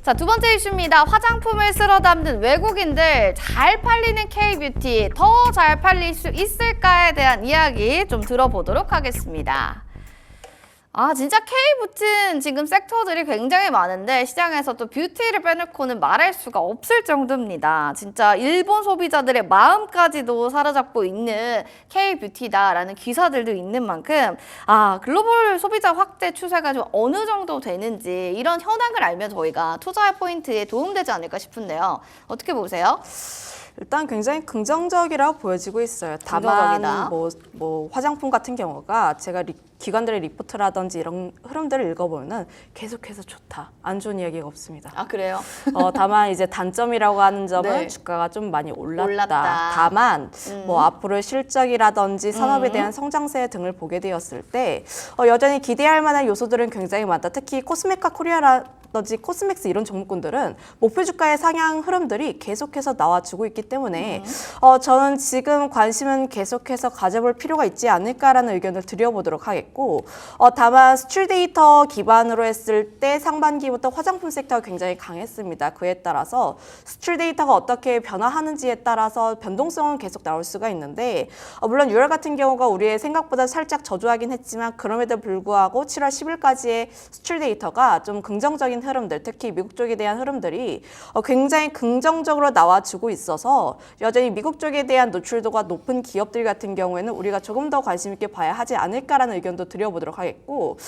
자, 두 번째 이슈입니다. 화장품을 쓸어 담는 외국인들 잘 팔리는 K-뷰티 더 잘 팔릴 수 있을까에 대한 이야기 좀 들어보도록 하겠습니다. 진짜 K-뷰티는 지금 섹터들이 굉장히 많은데 시장에서 또 뷰티를 빼놓고는 말할 수가 없을 정도입니다. 진짜 일본 소비자들의 마음까지도 사로잡고 있는 K-뷰티다라는 기사들도 있는 만큼 글로벌 소비자 확대 추세가 좀 어느 정도 되는지 이런 현황을 알면 저희가 투자 포인트에 도움되지 않을까 싶은데요. 어떻게 보세요? 일단 굉장히 긍정적이라고 보여지고 있어요. 다만 긍정적이다. 뭐 화장품 같은 경우가 제가 기관들의 리포트라든지 이런 흐름들을 읽어보면은 계속해서 좋다, 안 좋은 이야기가 없습니다. 그래요? 다만 이제 단점이라고 하는 점은 네. 주가가 좀 많이 올랐다. 올랐다. 다만 뭐 앞으로의 실적이라든지 산업에 대한 성장세 등을 보게 되었을 때 여전히 기대할 만한 요소들은 굉장히 많다. 특히 코스메카 코리아라든지 코스맥스 이런 종목군들은 목표 주가의 상향 흐름들이 계속해서 나와주고 있기 때문에 저는 지금 관심은 계속해서 가져볼 필요가 있지 않을까라는 의견을 드려보도록 하겠고, 다만 수출 데이터 기반으로 했을 때 상반기부터 화장품 섹터가 굉장히 강했습니다. 그에 따라서 수출 데이터가 어떻게 변화하는지에 따라서 변동성은 계속 나올 수가 있는데, 물론 6월 같은 경우가 우리의 생각보다 살짝 저조하긴 했지만 그럼에도 불구하고 7월 10일까지의 수출 데이터가 좀 긍정적인 흐름들, 특히 미국 쪽에 대한 흐름들이 굉장히 긍정적으로 나와주고 있어서 여전히 미국 쪽에 대한 노출도가 높은 기업들 같은 경우에는 우리가 조금 더 관심 있게 봐야 하지 않을까라는 의견도 드려보도록 하겠고,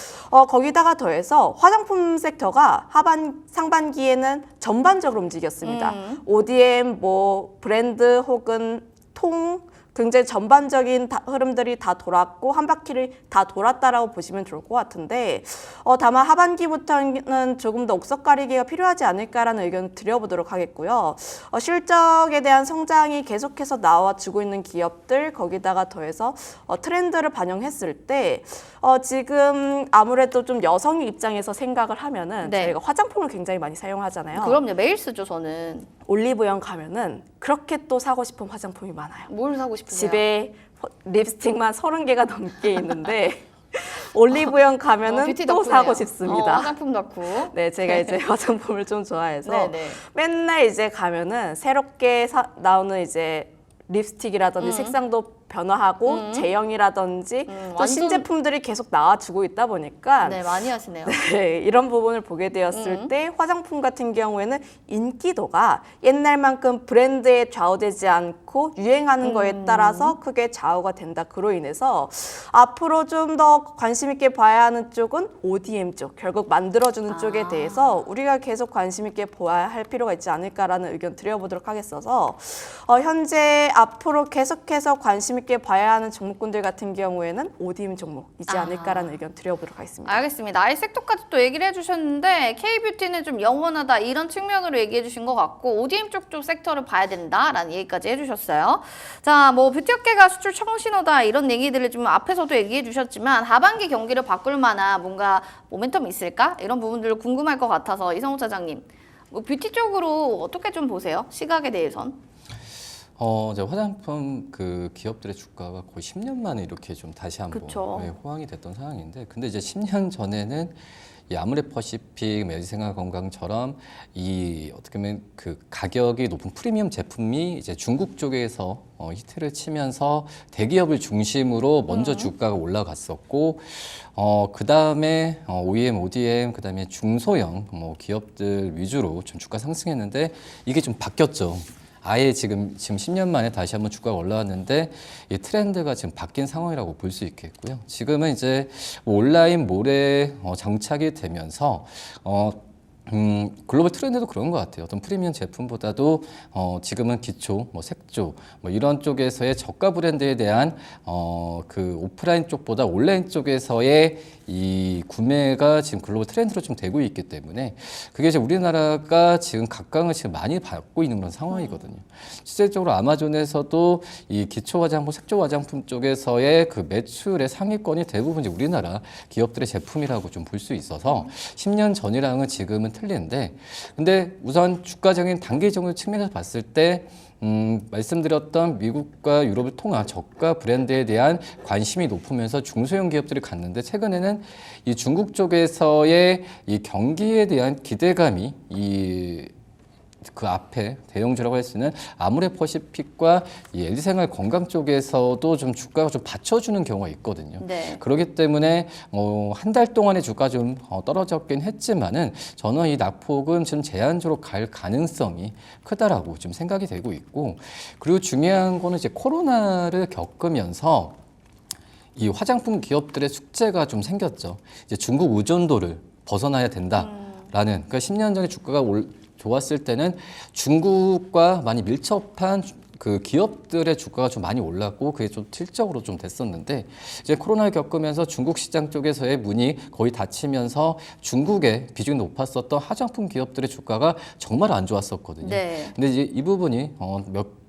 거기다가 더해서 화장품 섹터가 상반기에는 전반적으로 움직였습니다. ODM, 뭐 브랜드 혹은 굉장히 전반적인 흐름들이 다 돌았고 한 바퀴를 다 돌았다라고 보시면 좋을 것 같은데, 다만 하반기부터는 조금 더 옥석 가리기가 필요하지 않을까라는 의견을 드려보도록 하겠고요. 실적에 대한 성장이 계속해서 나와주고 있는 기업들, 거기다가 더해서 트렌드를 반영했을 때 지금 아무래도 좀 여성의 입장에서 생각을 하면은 저희가 화장품을 굉장히 많이 사용하잖아요. 그럼요. 매일 쓰죠, 저는. 올리브영 가면은 그렇게 또 사고 싶은 화장품이 많아요. 뭘 사고 싶으세요? 집에 립스틱만 30개가 넘게 있는데 올리브영 가면은 뷰티 또 덕후네요. 사고 싶습니다. 화장품 덕후. 네, 제가 이제 화장품을 좀 좋아해서 네네. 맨날 이제 가면은 새롭게 나오는 이제 립스틱이라든지 색상도 변화하고 제형이라든지 또 완전- 신제품들이 계속 나와주고 있다 보니까 네, 많이 하시네요. 네, 이런 부분을 보게 되었을 때 화장품 같은 경우에는 인기도가 옛날만큼 브랜드에 좌우되지 않고 유행하는 거에 따라서 크게 좌우가 된다. 그로 인해서 앞으로 좀 더 관심 있게 봐야 하는 쪽은 ODM 쪽, 결국 만들어주는 쪽에 대해서 우리가 계속 관심 있게 봐야 할 필요가 있지 않을까라는 의견 드려보도록 하겠어서 현재 앞으로 계속해서 관심 있게 봐야 하는 종목군들 같은 경우에는 ODM 종목이지 않을까라는 의견 드려보도록 하겠습니다. 알겠습니다. 이 섹터까지 또 얘기를 해주셨는데 K-뷰티는 좀 영원하다 이런 측면으로 얘기해 주신 것 같고 ODM 쪽 섹터를 봐야 된다라는 얘기까지 해주셨어요. 자, 뭐 뷰티업계가 수출 청신호다 이런 얘기들을 좀 앞에서도 얘기해 주셨지만 하반기 경기를 바꿀 만한 뭔가 모멘텀이 있을까? 이런 부분들 궁금할 것 같아서 이성우 차장님, 뭐 뷰티 쪽으로 어떻게 좀 보세요? 시각에 대해선? 이제 화장품 그 기업들의 주가가 거의 10년 만에 이렇게 좀 다시 한번 호황이 됐던 상황인데, 근데 이제 10년 전에는 이 아모레퍼시픽, 메디생활건강처럼 이 어떻게 보면 그 가격이 높은 프리미엄 제품이 이제 중국 쪽에서 히트를 치면서 대기업을 중심으로 먼저 주가가 올라갔었고, 그 다음에 OEM, ODM, 그 다음에 중소형 뭐 기업들 위주로 좀 주가 상승했는데 이게 좀 바뀌었죠. 아예 지금 10년 만에 다시 한번 주가가 올라왔는데 이 트렌드가 지금 바뀐 상황이라고 볼 수 있겠고요. 지금은 이제 온라인 몰에 정착이 되면서 글로벌 트렌드도 그런 것 같아요. 어떤 프리미엄 제품보다도 지금은 기초, 뭐 색조, 뭐 이런 쪽에서의 저가 브랜드에 대한 그 오프라인 쪽보다 온라인 쪽에서의 이 구매가 지금 글로벌 트렌드로 좀 되고 있기 때문에 그게 이제 우리나라가 지금 각광을 지금 많이 받고 있는 그런 상황이거든요. 실질적으로 아마존에서도 이 기초 화장품, 색조 화장품 쪽에서의 그 매출의 상위권이 대부분 이제 우리나라 기업들의 제품이라고 좀 볼 수 있어서 10년 전이랑은 지금은 틀린데, 근데 우선 주가적인 단기적인 측면에서 봤을 때 말씀드렸던 미국과 유럽을 통한 저가 브랜드에 대한 관심이 높으면서 중소형 기업들이 갔는데 최근에는 이 중국 쪽에서의 이 경기에 대한 기대감이 그 앞에 대형주라고 할 수 있는 아모레퍼시픽과 이 LG생활 건강 쪽에서도 좀 주가가 좀 받쳐주는 경우가 있거든요. 네. 그렇기 때문에 한 달 동안의 주가 좀 떨어졌긴 했지만은 저는 이 낙폭은 좀 제한적으로 갈 가능성이 크다라고 좀 생각이 되고 있고, 그리고 중요한 거는 이제 코로나를 겪으면서 이 화장품 기업들의 숙제가 좀 생겼죠. 이제 중국 의존도를 벗어나야 된다라는, 그러니까 10년 전에 주가가 좋았을 때는 중국과 많이 밀접한 그 기업들의 주가가 좀 많이 올랐고 그게 좀 실적으로 좀 됐었는데, 이제 코로나를 겪으면서 중국 시장 쪽에서의 문이 거의 닫히면서 중국의 비중이 높았었던 화장품 기업들의 주가가 정말 안 좋았었거든요. 네. 근데 이제 이 부분이 몇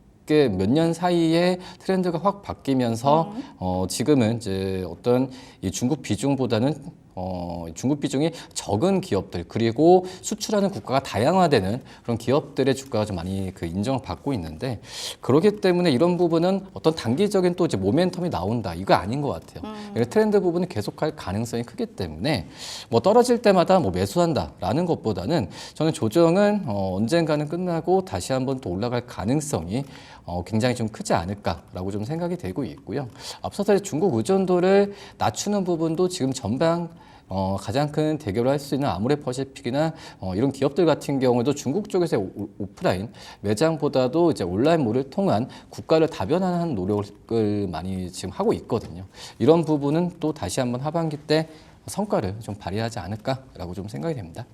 년 사이에 트렌드가 확 바뀌면서 지금은 이제 어떤 이 중국 비중보다는 중국 비중이 적은 기업들, 그리고 수출하는 국가가 다양화되는 그런 기업들의 주가가 좀 많이 그 인정을 받고 있는데, 그렇기 때문에 이런 부분은 어떤 단기적인 또 이제 모멘텀이 나온다, 이거 아닌 것 같아요. 그러니까 트렌드 부분은 계속할 가능성이 크기 때문에 뭐 떨어질 때마다 뭐 매수한다라는 것보다는 저는 조정은 언젠가는 끝나고 다시 한번 또 올라갈 가능성이 굉장히 좀 크지 않을까라고 좀 생각이 되고 있고요. 앞서서 중국 의존도를 낮추는 부분도 지금 전방 가장 큰 대결을 할 수 있는 아모레퍼시픽이나 이런 기업들 같은 경우에도 중국 쪽에서의 오프라인 매장보다도 이제 온라인몰을 통한 국가를 다변화하는 노력을 많이 지금 하고 있거든요. 이런 부분은 또 다시 한번 하반기 때 성과를 좀 발휘하지 않을까라고 좀 생각이 됩니다.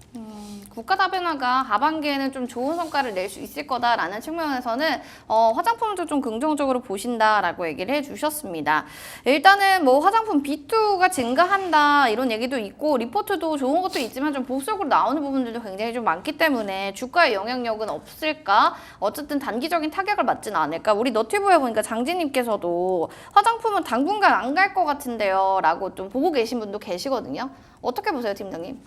국가 다변화가 하반기에는 좀 좋은 성과를 낼 수 있을 거다라는 측면에서는 화장품도 좀 긍정적으로 보신다라고 얘기를 해주셨습니다. 일단은 뭐 화장품 B2가 증가한다 이런 얘기도 있고 리포트도 좋은 것도 있지만 좀 보수적으로 나오는 부분들도 굉장히 좀 많기 때문에 주가의 영향력은 없을까? 어쨌든 단기적인 타격을 맞지는 않을까? 우리 너튜브에 보니까 장진님께서도 화장품은 당분간 안 갈 것 같은데요 라고 좀 보고 계신 분도 계시거든요. 어떻게 보세요, 팀장님?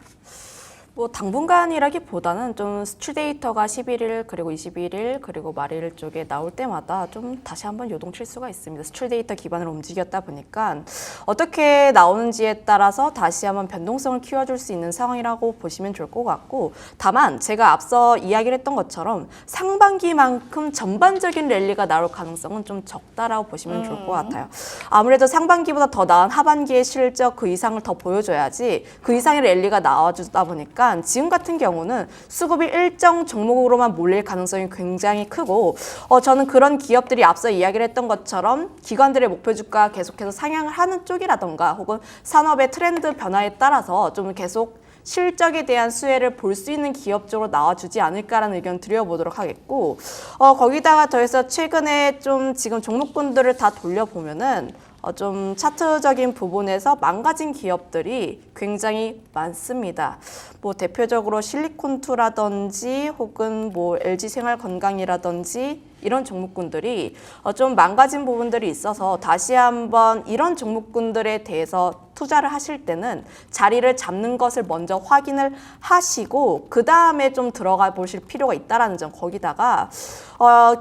뭐 당분간이라기보다는 좀 수출 데이터가 11일 그리고 21일 그리고 말일 쪽에 나올 때마다 좀 다시 한번 요동칠 수가 있습니다. 수출 데이터 기반으로 움직였다 보니까 어떻게 나오는지에 따라서 다시 한번 변동성을 키워줄 수 있는 상황이라고 보시면 좋을 것 같고, 다만 제가 앞서 이야기를 했던 것처럼 상반기만큼 전반적인 랠리가 나올 가능성은 좀 적다라고 보시면 좋을 것 같아요. 아무래도 상반기보다 더 나은 하반기의 실적 그 이상을 더 보여줘야지 그 이상의 랠리가 나와주다 보니까 지금 같은 경우는 수급이 일정 종목으로만 몰릴 가능성이 굉장히 크고, 저는 그런 기업들이 앞서 이야기를 했던 것처럼 기관들의 목표 주가 계속해서 상향을 하는 쪽이라던가 혹은 산업의 트렌드 변화에 따라서 좀 계속 실적에 대한 수혜를 볼 수 있는 기업 쪽으로 나와주지 않을까라는 의견 드려보도록 하겠고, 거기다가 더해서 최근에 좀 지금 종목군들을 다 돌려보면은 좀 차트적인 부분에서 망가진 기업들이 굉장히 많습니다. 뭐 대표적으로 실리콘투라든지 혹은 뭐 LG생활건강이라든지 이런 종목군들이 좀 망가진 부분들이 있어서 다시 한번 이런 종목군들에 대해서 투자를 하실 때는 자리를 잡는 것을 먼저 확인을 하시고 그 다음에 좀 들어가 보실 필요가 있다라는 점. 거기다가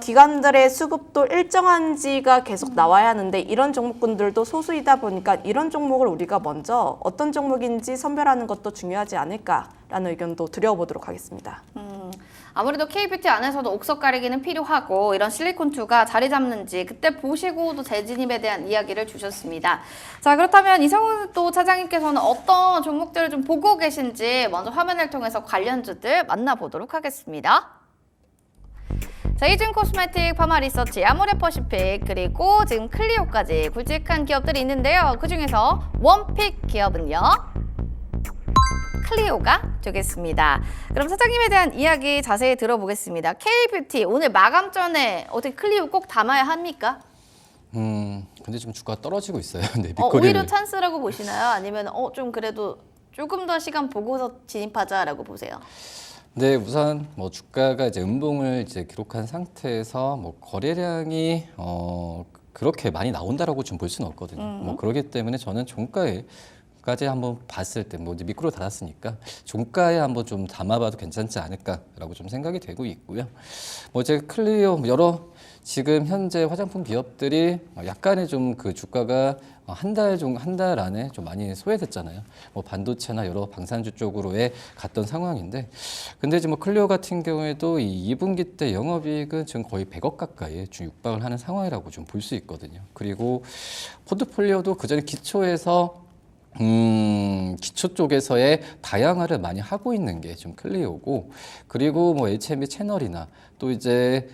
기관들의 수급도 일정한지가 계속 나와야 하는데 이런 종목군들도 소수이다 보니까 이런 종목을 우리가 먼저 어떤 종목인지 선별하는 것도 중요하지 않을까라는 의견도 드려보도록 하겠습니다. 아무래도 K뷰티 안에서도 옥석 가리기는 필요하고 이런 실리콘2가 자리 잡는지 그때 보시고 또 재진입에 대한 이야기를 주셨습니다. 자, 그렇다면 이성훈 또 차장님께서는 어떤 종목들을 좀 보고 계신지 먼저 화면을 통해서 관련주들 만나보도록 하겠습니다. 자, 이준 코스메틱, 파마리서치, 아모레퍼시픽, 그리고 지금 클리오까지 굵직한 기업들이 있는데요. 그중에서 원픽 기업은요? 클리오가 되겠습니다. 그럼 사장님에 대한 이야기 자세히 들어보겠습니다. K뷰티 오늘 마감 전에 어떻게 클리오 꼭 담아야 합니까? 근데 좀 주가 떨어지고 있어요. 네, 오히려 찬스라고 보시나요? 아니면 좀 그래도 조금 더 시간 보고서 진입하자라고 보세요? 네, 우선 뭐 주가가 이제 음봉을 이제 기록한 상태에서 뭐 거래량이 그렇게 많이 나온다라고 좀 볼 수는 없거든요. 뭐 그렇기 때문에 저는 종가에 까지 한번 봤을 때 뭐 이제 미크로 닫았으니까 종가에 한번 좀 담아봐도 괜찮지 않을까라고 좀 생각이 되고 있고요. 뭐 이제 클리오 여러 지금 현재 화장품 기업들이 약간의 좀 그 주가가 한 달 안에 좀 많이 소외됐잖아요. 뭐 반도체나 여러 방산주 쪽으로의 갔던 상황인데, 근데 이제 뭐 클리오 같은 경우에도 이 2분기 때 영업이익은 지금 거의 100억 가까이 좀 육박을 하는 상황이라고 좀 볼 수 있거든요. 그리고 포트폴리오도 그 전에 기초에서 기초 쪽에서의 다양화를 많이 하고 있는 게 좀 클리오고, 그리고 뭐 HMB 채널이나 또 이제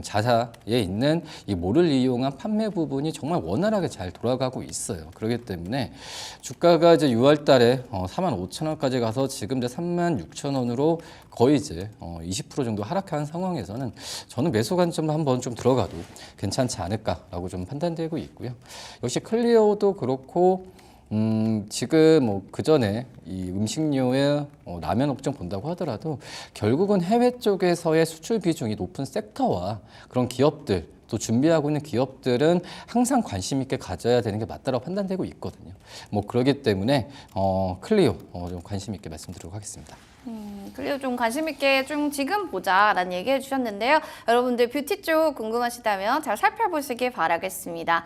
자사에 있는 이 몰을 이용한 판매 부분이 정말 원활하게 잘 돌아가고 있어요. 그렇기 때문에 주가가 이제 6월 달에 45,000원까지 가서 지금 이제 36,000원으로 거의 이제 20% 정도 하락한 상황에서는 저는 매수 관점을 한번 좀 들어가도 괜찮지 않을까라고 좀 판단되고 있고요. 역시 클리오도 그렇고 지금 뭐 그전에 이 음식료의 라면 업종 본다고 하더라도 결국은 해외 쪽에서의 수출 비중이 높은 섹터와 그런 기업들 또 준비하고 있는 기업들은 항상 관심 있게 가져야 되는 게 맞다고 판단되고 있거든요. 뭐 그렇기 때문에 클리오 좀 관심 있게 말씀드리도록 하겠습니다. 클리오 좀 관심 있게 좀 지금 보자라는 얘기 해주셨는데요. 여러분들 뷰티 쪽 궁금하시다면 잘 살펴보시길 바라겠습니다.